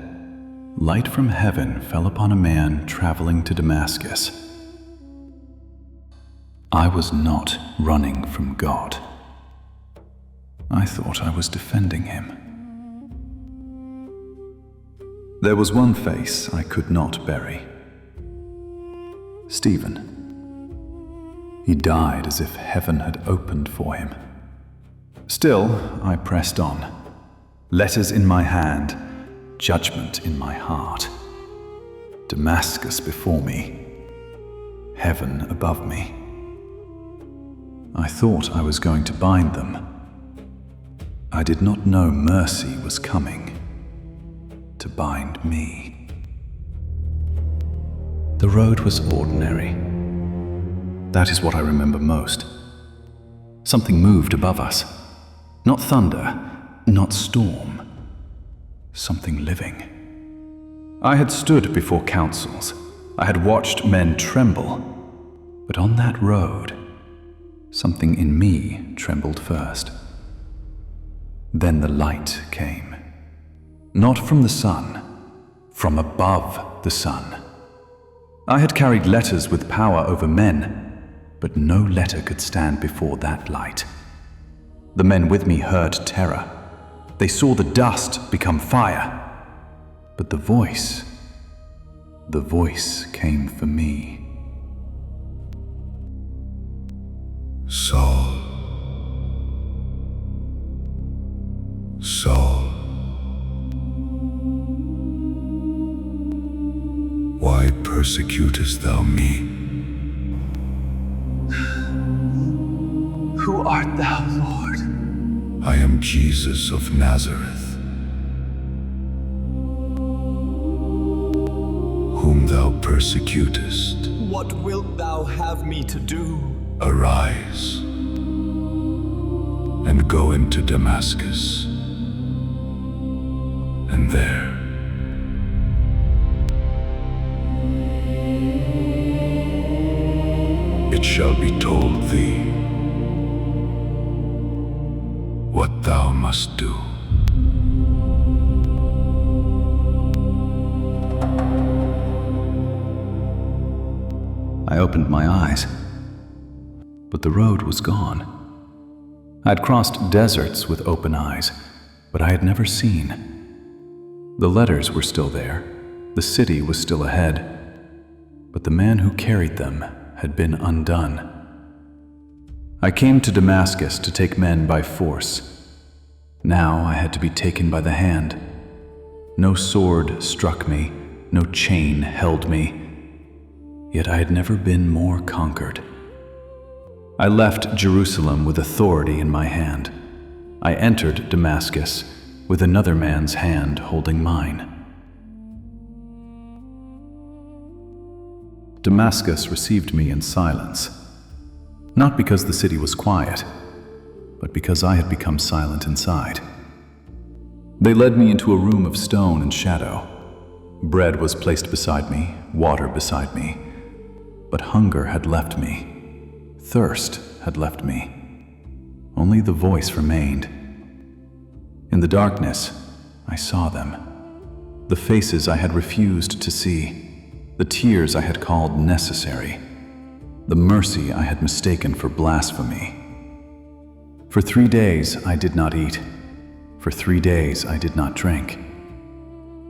[SPEAKER 4] light from heaven fell upon a man traveling to Damascus. I was not running from God. I thought I was defending him. There was one face I could not bury. Stephen. He died as if heaven had opened for him. Still, I pressed on. Letters in my hand, judgment in my heart. Damascus before me, heaven above me. I thought I was going to bind them. I did not know mercy was coming to bind me. The road was ordinary. That is what I remember most. Something moved above us. Not thunder, not storm. Something living. I had stood before councils. I had watched men tremble. But on that road, something in me trembled first. Then the light came. Not from the sun, from above the sun. I had carried letters with power over men, but no letter could stand before that light. The men with me heard terror. They saw the dust become fire. But the voice came for me.
[SPEAKER 1] Saul, Saul, why persecutest thou me?
[SPEAKER 12] Who art thou, Lord?
[SPEAKER 1] I am Jesus of Nazareth, whom thou persecutest.
[SPEAKER 12] What wilt thou have me to do?
[SPEAKER 1] Arise and go into Damascus, and there it shall be told thee what thou must do.
[SPEAKER 4] I opened my eyes, but the road was gone. I had crossed deserts with open eyes, but I had never seen. The letters were still there, the city was still ahead, but the man who carried them had been undone. I came to Damascus to take men by force. Now I had to be taken by the hand. No sword struck me, no chain held me, yet I had never been more conquered. I left Jerusalem with authority in my hand. I entered Damascus with another man's hand holding mine. Damascus received me in silence, not because the city was quiet, but because I had become silent inside. They led me into a room of stone and shadow. Bread was placed beside me, water beside me, but hunger had left me, thirst had left me. Only the voice remained. In the darkness, I saw them, the faces I had refused to see, the tears I had called necessary, the mercy I had mistaken for blasphemy. For 3 days I did not eat. For 3 days I did not drink.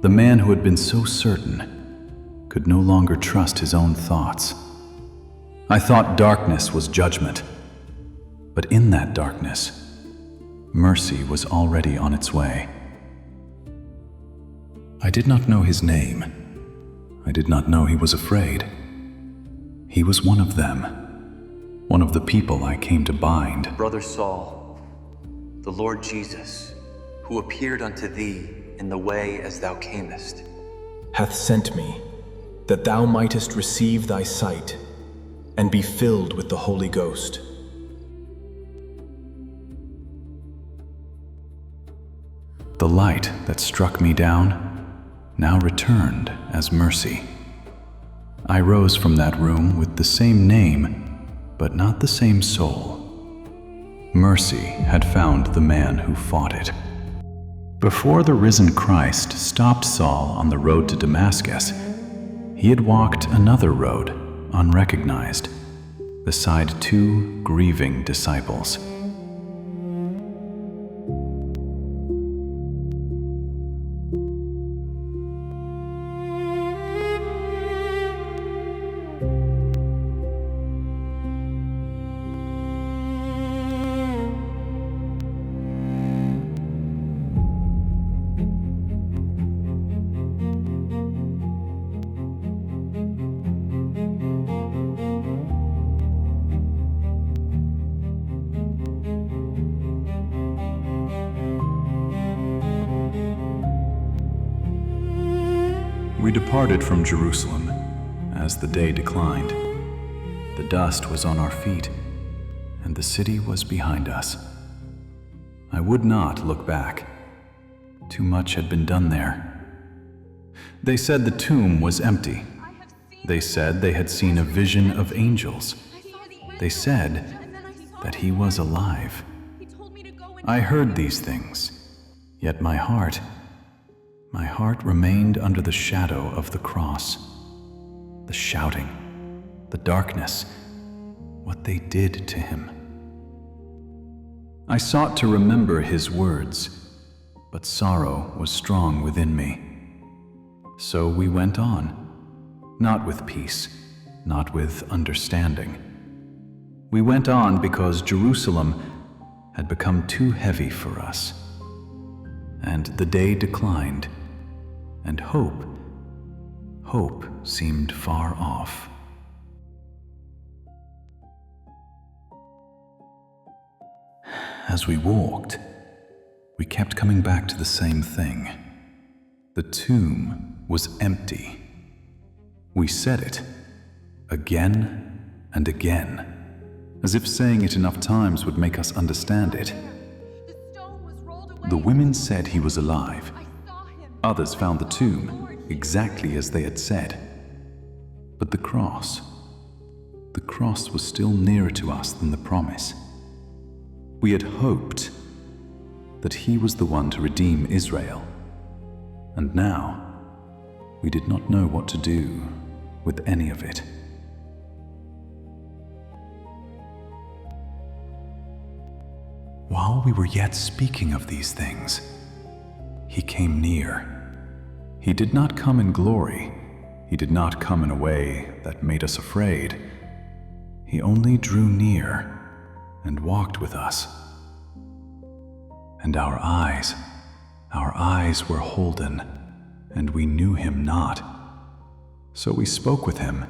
[SPEAKER 4] The man who had been so certain could no longer trust his own thoughts. I thought darkness was judgment, but in that darkness, mercy was already on its way. I did not know his name. I did not know he was afraid. He was one of them, one of the people I came to bind.
[SPEAKER 7] Brother Saul, the Lord Jesus, who appeared unto thee in the way as thou camest,
[SPEAKER 13] hath sent me, that thou mightest receive thy sight, and be filled with the Holy Ghost.
[SPEAKER 4] The light that struck me down now returned as mercy. I rose from that room with the same name, but not the same soul. Mercy had found the man who fought it. Before the risen Christ stopped Saul on the road to Damascus, he had walked another road, unrecognized, beside 2 grieving disciples. We departed from Jerusalem as the day declined. The dust was on our feet, and the city was behind us. I would not look back. Too much had been done there. They said the tomb was empty. They said they had seen a vision of angels. They said that he was alive. I heard these things, yet my heart remained under the shadow of the cross. The shouting, the darkness, what they did to him. I sought to remember his words, but sorrow was strong within me. So we went on, not with peace, not with understanding. We went on because Jerusalem had become too heavy for us. And the day declined, and hope seemed far off. As we walked, we kept coming back to the same thing. The tomb was empty. We said it again and again, as if saying it enough times would make us understand it. The women said he was alive. Others found the tomb exactly as they had said. But the cross was still nearer to us than the promise. We had hoped that he was the one to redeem Israel. And now, we did not know what to do with any of it. While we were yet speaking of these things, he came near. He did not come in glory. He did not come in a way that made us afraid. He only drew near and walked with us. And our eyes were holden and we knew him not. So we spoke with him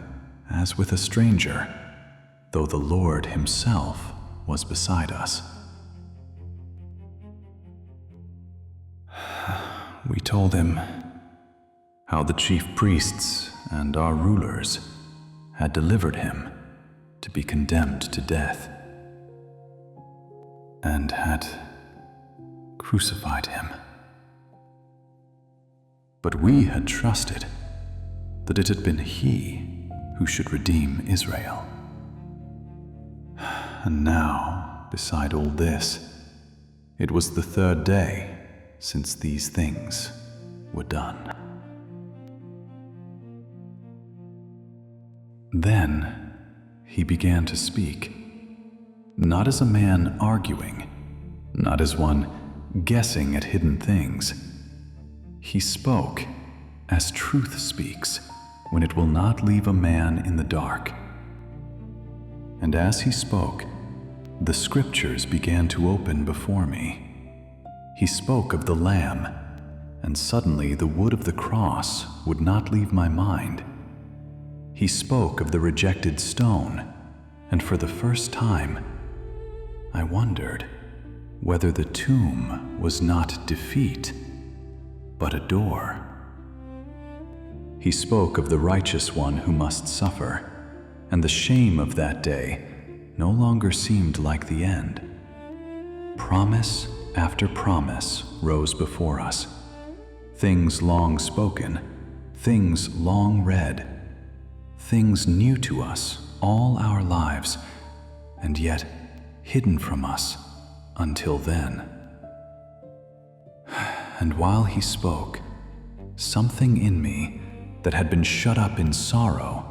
[SPEAKER 4] as with a stranger, though the Lord himself was beside us. We told him how the chief priests and our rulers had delivered him to be condemned to death, and had crucified him. But we had trusted that it had been he who should redeem Israel. And now, beside all this, it was the third day since these things were done. Then he began to speak, not as a man arguing, not as one guessing at hidden things. He spoke as truth speaks when it will not leave a man in the dark. And as he spoke, the scriptures began to open before me. He spoke of the Lamb, and suddenly the wood of the cross would not leave my mind. He spoke of the rejected stone, and for the first time, I wondered whether the tomb was not defeat, but a door. He spoke of the righteous one who must suffer, and the shame of that day no longer seemed like the end. Promise after promise rose before us, things long spoken, things long read, things new to us all our lives, and yet hidden from us until then. And while he spoke, something in me that had been shut up in sorrow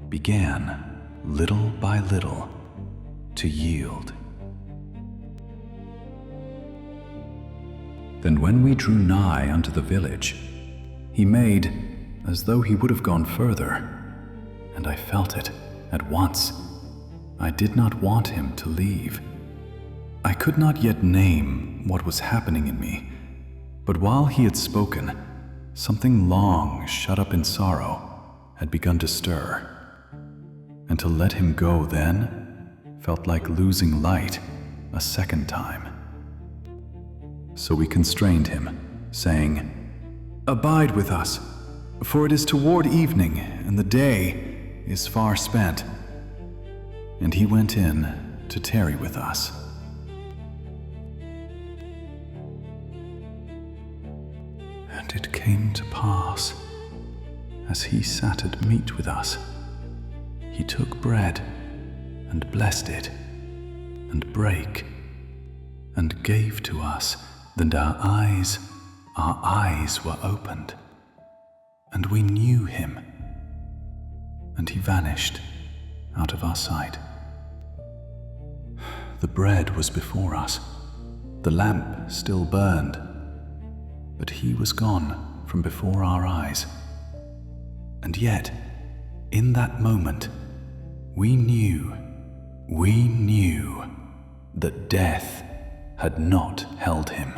[SPEAKER 4] began, little by little, to yield. Then when we drew nigh unto the village, he made as though he would have gone further, and I felt it at once. I did not want him to leave. I could not yet name what was happening in me, but while he had spoken, something long shut up in sorrow had begun to stir, and to let him go then felt like losing light a second time. So we constrained him, saying, "Abide with us, for it is toward evening, and the day is far spent." And he went in to tarry with us. And it came to pass, as he sat at meat with us, he took bread, and blessed it, and brake, and gave to us, and our eyes were opened, and we knew him, and he vanished out of our sight. The bread was before us, the lamp still burned, but he was gone from before our eyes. And yet, in that moment, we knew that death had not held him.